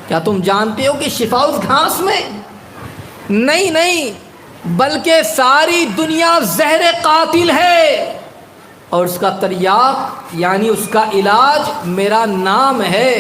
کیا تم جانتے ہو کہ شفا اس گھاس میں؟ نہیں، بلکہ ساری دنیا زہر قاتل ہے، اور اس کا تریاق یعنی اس کا علاج میرا نام ہے۔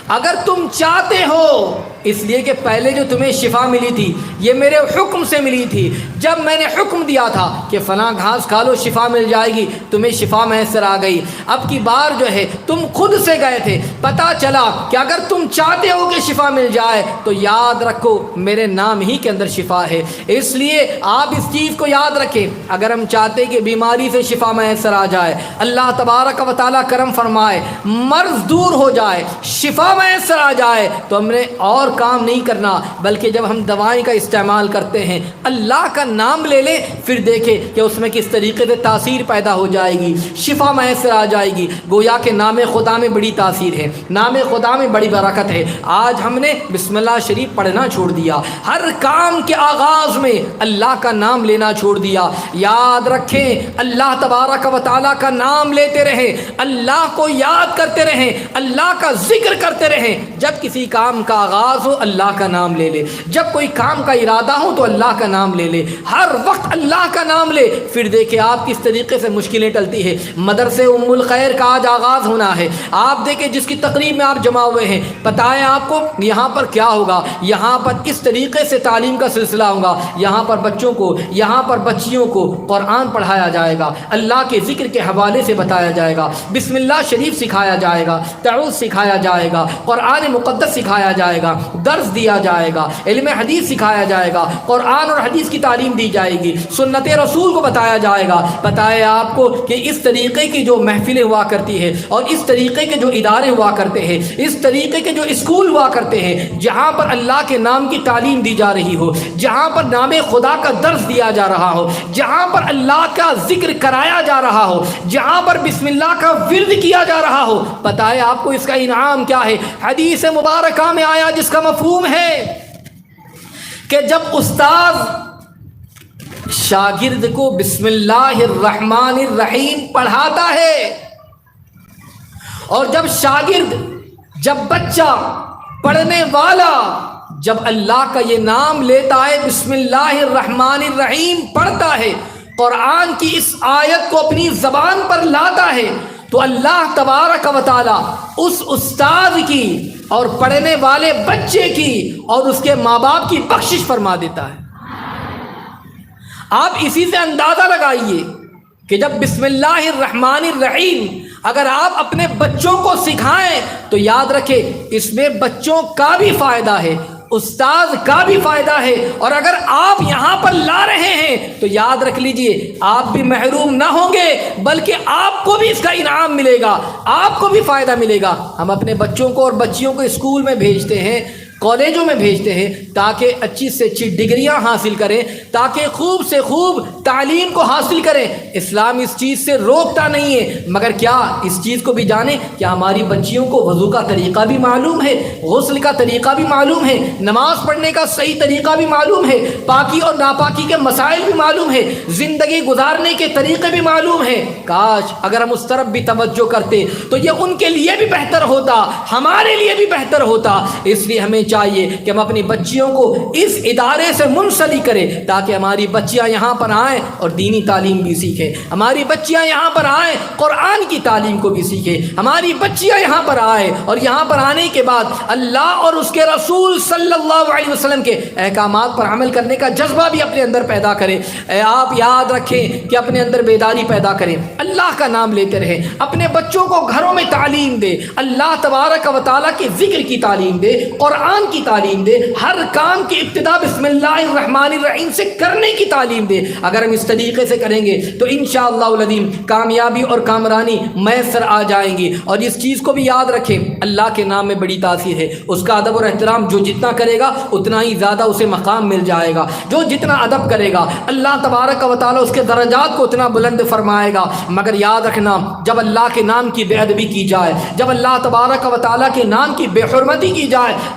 اگر تم چاہتے ہو، اس لیے کہ پہلے جو تمہیں شفا ملی تھی یہ میرے حکم سے ملی تھی، جب میں نے حکم دیا تھا کہ فلاں گھاس کھا لو شفا مل جائے گی، تمہیں شفا میسر آ گئی۔ اب کی بار جو ہے تم خود سے گئے تھے، پتہ چلا کہ اگر تم چاہتے ہو کہ شفا مل جائے تو یاد رکھو میرے نام ہی کے اندر شفا ہے۔ اس لیے آپ اس چیز کو یاد رکھیں، اگر ہم چاہتے کہ بیماری سے شفا میسر آ جائے، اللہ تبارک و تعالیٰ کرم فرمائے، مرض دور ہو جائے، شفا میسر آ جائے، تو ہم نے اور کام نہیں کرنا، بلکہ جب ہم دوائیں کا استعمال کرتے ہیں اللہ کا نام لے لیں، پھر دیکھیں کہ اس میں کس طریقے سے تاثیر پیدا ہو جائے گی، شفا میسر آ جائے گی۔ گویا کہ نام خدا میں بڑی تاثیر ہے، نام خدا میں بڑی برکت ہے۔ آج ہم نے بسم اللہ شریف پڑھنا چھوڑ دیا، ہر کام کے آغاز میں اللہ کا نام لینا چھوڑ دیا۔ یاد رکھیں اللہ تبارک و تعالیٰ کا نام لیتے رہیں، اللہ کو یاد کرتے رہیں، اللہ کا ذکر کرتے رہیں۔ جب کسی کام کا آغاز ہو اللہ کا نام لے لے، جب کوئی کام کا ارادہ ہو تو اللہ کا نام لے لے، ہر وقت اللہ کا نام لے، پھر دیکھیں آپ کس طریقے سے مشکلیں ٹلتی ہے۔ مدرسے ام الخیر کا آج آغاز ہونا ہے، آپ دیکھیں جس کی تقریب میں آپ جمع ہوئے ہیں، بتائیں آپ کو یہاں پر کیا ہوگا، یہاں پر کس طریقے سے تعلیم کا سلسلہ ہوگا۔ یہاں پر بچوں کو، یہاں پر بچیوں کو قرآن پڑھایا جائے گا، اللہ کے ذکر کے حوالے سے بتایا جائے گا، بسم اللہ شریف سکھایا جائے گا، تعوذ سکھایا جائے گا، قرآن مقدس سکھایا جائے گا، درس دیا جائے گا، علم حدیث سکھایا جائے گا، قرآن اور حدیث کی تعلیم دی جائے گی، سنت رسول کو بتایا جائے گا۔ بتائے آپ کو کہ اس طریقے کی جو محفلیں ہوا کرتی ہے اور اس طریقے کے جو ادارے ہوا کرتے ہیں، اس طریقے کے جو اسکول ہوا کرتے ہیں، جہاں پر اللہ کے نام کی تعلیم دی جا رہی ہو، جہاں پر نام خدا کا درس دیا جا رہا ہو، جہاں پر اللہ کا ذکر کرایا جا رہا ہو، جہاں پر بسم اللہ کا ورد کیا جا رہا ہو، بتائے آپ کو اس کا انعام کیا ہے؟ حدیث مبارکہ میں آیا جس کا مفہوم ہے کہ جب استاد شاگرد کو بسم اللہ الرحمن الرحیم پڑھاتا ہے، اور جب شاگرد، جب بچہ، پڑھنے والا جب اللہ کا یہ نام لیتا ہے، بسم اللہ الرحمن الرحیم پڑھتا ہے، قرآن کی اس آیت کو اپنی زبان پر لاتا ہے، تو اللہ تبارک و تعالی اس استاد کی اور پڑھنے والے بچے کی اور اس کے ماں باپ کی بخشش فرما دیتا ہے۔ آپ اسی سے اندازہ لگائیے کہ جب بسم اللہ الرحمن الرحیم اگر آپ اپنے بچوں کو سکھائیں تو یاد رکھیں اس میں بچوں کا بھی فائدہ ہے، استاد کا بھی فائدہ ہے، اور اگر آپ یہاں پر لا رہے ہیں تو یاد رکھ لیجئے آپ بھی محروم نہ ہوں گے، بلکہ آپ کو بھی اس کا انعام ملے گا، آپ کو بھی فائدہ ملے گا۔ ہم اپنے بچوں کو اور بچیوں کو اسکول میں بھیجتے ہیں، کالجوں میں بھیجتے ہیں تاکہ اچھی سے اچھی ڈگریاں حاصل کریں، تاکہ خوب سے خوب تعلیم کو حاصل کریں۔ اسلام اس چیز سے روکتا نہیں ہے، مگر کیا اس چیز کو بھی جانیں کہ ہماری بچیوں کو وضو کا طریقہ بھی معلوم ہے، غسل کا طریقہ بھی معلوم ہے، نماز پڑھنے کا صحیح طریقہ بھی معلوم ہے، پاکی اور ناپاکی کے مسائل بھی معلوم ہے، زندگی گزارنے کے طریقے بھی معلوم ہے۔ کاش اگر ہم اس طرف بھی توجہ کرتے تو یہ ان کے لیے بھی بہتر ہوتا، ہمارے لیے بھی بہتر ہوتا۔ اس لیے ہمیں چاہیے کہ ہم اپنی بچیوں کو اس ادارے سے منسلک کریں تاکہ ہماری بچیاں یہاں پر آئیں اور دینی تعلیم بھی سیکھیں، ہماری بچیاں یہاں پر آئیں قرآن کی تعلیم کو بھی سیکھیں، ہماری بچیاں یہاں پر آئیں اور یہاں پر آنے کے بعد اللہ اور اس کے رسول صلی اللہ علیہ وسلم کے احکامات پر عمل کرنے کا جذبہ بھی اپنے اندر پیدا کریں۔ آپ یاد رکھیں کہ اپنے اندر بیداری پیدا کریں، اللہ کا نام لیتے رہیں، اپنے بچوں کو گھروں میں تعلیم دے، اللہ تبارک و تعالیٰ کے ذکر کی تعلیم دے، قرآن کی تعلیم دے، ہر کام کی ابتدا بسم اللہ الرحمن الرحیم سے کرنے کی تعلیم دے۔ اگر ہم اس طریقے سے کریں گے تو انشاءاللہ العظیم کامیابی اور کامرانی میسر آ جائیں گی۔ اور اس چیز کو بھی یاد رکھیں اللہ کے نام میں بڑی تاثیر ہے، اس کا ادب اور احترام جو جتنا کرے گا اتنا ہی زیادہ اسے مقام مل جائے گا، جو جتنا ادب کرے گا اللہ تبارک و تعالی اس کے درجات کو اتنا بلند فرمائے گا۔ مگر یاد رکھنا جب اللہ کے نام کی بے ادبی کی جائے، جب اللہ تبارک و تعالی کے نام کی بے حرمتی کی جائے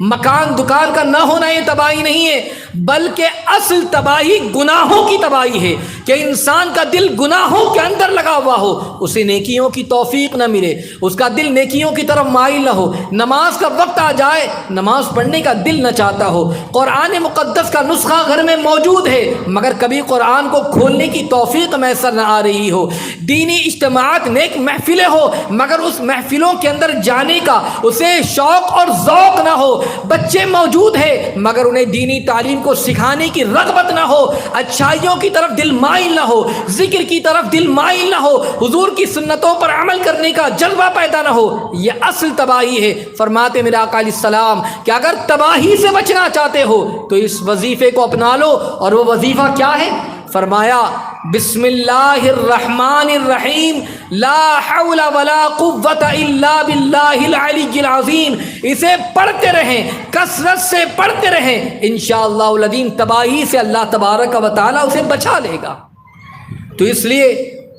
مکان دکان کا نہ ہونا یہ تباہی نہیں ہے، بلکہ اصل تباہی گناہوں کی تباہی ہے کہ انسان کا دل گناہوں کے اندر لگا ہوا ہو، اسے نیکیوں کی توفیق نہ ملے، اس کا دل نیکیوں کی طرف مائل نہ ہو، نماز کا وقت آ جائے نماز پڑھنے کا دل نہ چاہتا ہو، قرآن مقدس کا نسخہ گھر میں موجود ہے مگر کبھی قرآن کو کھولنے کی توفیق میسر نہ آ رہی ہو، دینی اجتماعات نیک محفلیں ہو مگر اس محفلوں کے اندر جانے کا اسے شوق اور ذوق نہ ہو، بچے موجود ہیں مگر انہیں دینی تعلیم کو سکھانے کی رغبت نہ ہو، اچھائیوں کی طرف دل مائل نہ ہو، ذکر کی طرف دل مائل نہ ہو، حضور کی سنتوں پر عمل کرنے کا جذبہ پیدا نہ ہو، یہ اصل تباہی ہے۔ فرماتے میرے آقا علیہ السلام کہ اگر تباہی سے بچنا چاہتے ہو تو اس وظیفے کو اپنا لو، اور وہ وظیفہ کیا ہے؟ فرمایا بسم اللہ الرحمن الرحیم لا حول ولا قوت الا باللہ العلی العظیم، اسے پڑھتے رہیں، کثرت سے پڑھتے رہیں، انشاءاللہ العظیم تباہی سے اللہ تبارک و تعالی اسے بچا لے گا۔ تو اس لیے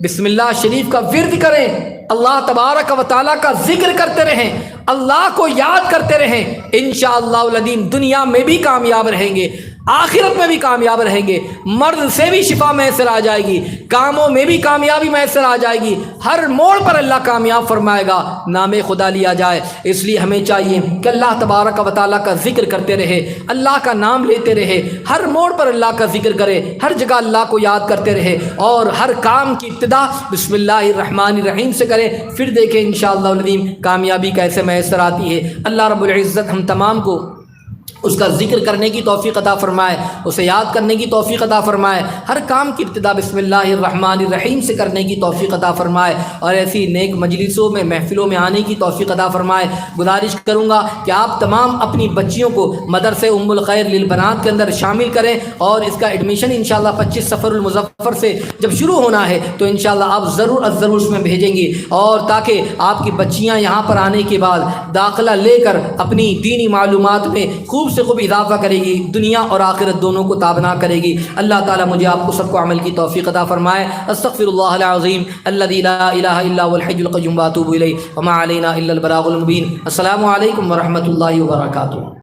بسم اللہ شریف کا ورد کریں، اللہ تبارک و تعالیٰ کا ذکر کرتے رہیں، اللہ کو یاد کرتے رہیں، انشاءاللہ العظیم دنیا میں بھی کامیاب رہیں گے، آخرت میں بھی کامیاب رہیں گے، مرض سے بھی شفا میسر آ جائے گی، کاموں میں بھی کامیابی میسر آ جائے گی، ہر موڑ پر اللہ کامیاب فرمائے گا، نام خدا لیا جائے۔ اس لیے ہمیں چاہیے کہ اللہ تبارک و تعالیٰ کا ذکر کرتے رہے، اللہ کا نام لیتے رہے، ہر موڑ پر اللہ کا ذکر کرے، ہر جگہ اللہ کو یاد کرتے رہے، اور ہر کام کی ابتدا بسم اللہ الرحمن الرحیم سے کرے، پھر دیکھیں انشاءاللہ العظیم کامیابی کیسے میسر آتی ہے۔ اللہ رب العزت ہم تمام کو اس کا ذکر کرنے کی توفیق عطا فرمائے، اسے یاد کرنے کی توفیق عطا فرمائے، ہر کام کی ابتدا بسم اللہ الرحمن الرحیم سے کرنے کی توفیق عطا فرمائے، اور ایسی نیک مجلسوں میں محفلوں میں آنے کی توفیق عطا فرمائے۔ گزارش کروں گا کہ آپ تمام اپنی بچیوں کو مدرسے ام الخیر للبنات کے اندر شامل کریں، اور اس کا ایڈمیشن انشاءاللہ 25 صفر المظفر سے جب شروع ہونا ہے تو انشاءاللہ آپ ضرور اس میں بھیجیں گی، اور تاکہ آپ کی بچیاں یہاں پر آنے کے بعد داخلہ لے کر اپنی دینی معلومات میں خوب سے خوب اضافہ کرے گی، دنیا اور آخرت دونوں کو تابنا کرے گی۔ اللہ تعالیٰ مجھے آپ کو سب کو عمل کی توفیق عطا فرمائے۔ استغفر اللہ العظیم الذی لا الہ الا هو الحی القیوم واتوب الیہ وما علینا الا البلاغ المبین۔ السلام علیکم ورحمۃ اللہ وبرکاتہ۔